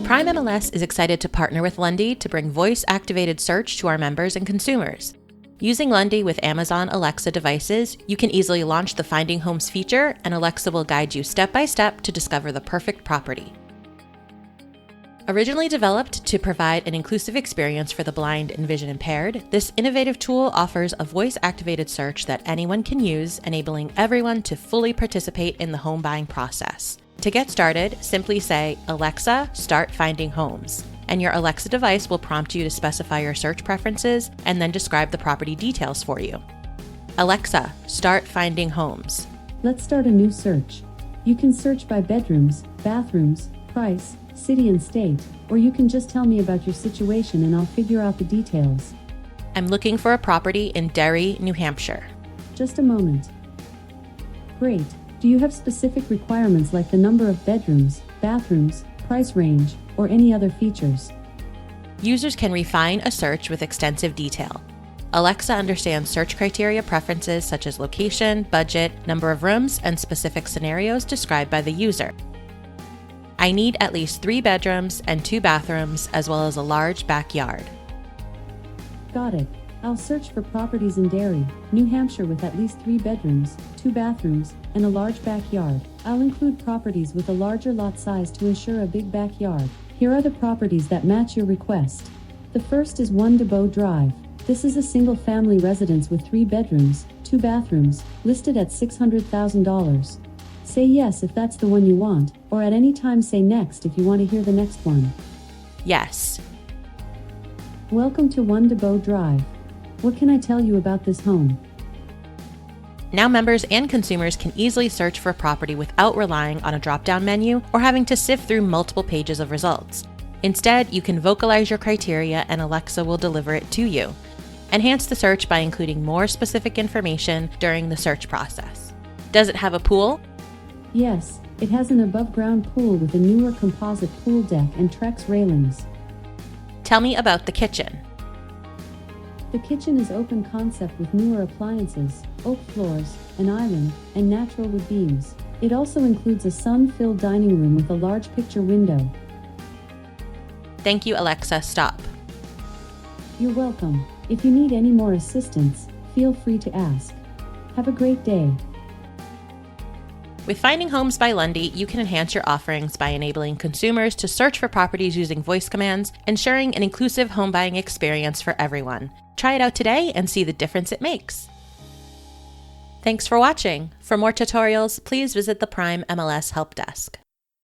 Prime MLS is excited to partner with Lundy to bring voice-activated search to our members and consumers. Using Lundy with Amazon Alexa devices, you can easily launch the Finding Homes feature, and Alexa will guide you step by step to discover the perfect property. Originally developed to provide an inclusive experience for the blind and vision impaired, this innovative tool offers a voice-activated search that anyone can use, enabling everyone to fully participate in the home buying process. To get started, simply say, "Alexa, start finding homes," and your Alexa device will prompt you to specify your search preferences and then describe the property details for you. Alexa, start finding homes. Let's start a new search. You can search by bedrooms, bathrooms, price, city and state, or you can just tell me about your situation and I'll figure out the details. I'm looking for a property in Derry, New Hampshire. Just a moment. Great. Do you have specific requirements like the number of bedrooms, bathrooms, price range, or any other features? Users can refine a search with extensive detail. Alexa understands search criteria preferences such as location, budget, number of rooms, and specific scenarios described by the user. I need at least 3 bedrooms and 2 bathrooms, as well as a large backyard. Got it. I'll search for properties in Derry, New Hampshire with at least 3 bedrooms, 2 bathrooms, and a large backyard. I'll include properties with a larger lot size to ensure a big backyard. Here are the properties that match your request. The first is 1 Debo Drive. This is a single-family residence with 3 bedrooms, 2 bathrooms, listed at $600,000. Say yes if that's the one you want, or at any time say next if you want to hear the next one. Yes. Welcome to 1 Debo Drive. What can I tell you about this home? Now members and consumers can easily search for a property without relying on a drop-down menu or having to sift through multiple pages of results. Instead, you can vocalize your criteria and Alexa will deliver it to you. Enhance the search by including more specific information during the search process. Does it have a pool? Yes, it has an above-ground pool with a newer composite pool deck and Trex railings. Tell me about the kitchen. The kitchen is open concept with newer appliances, oak floors, an island, and natural wood beams. It also includes a sun-filled dining room with a large picture window. Thank you, Alexa. Stop. You're welcome. If you need any more assistance, feel free to ask. Have a great day. With Finding Homes by Lundy, you can enhance your offerings by enabling consumers to search for properties using voice commands, ensuring an inclusive home buying experience for everyone. Try it out today and see the difference it makes. Thanks for watching. For more tutorials, please visit the Prime MLS Help Desk.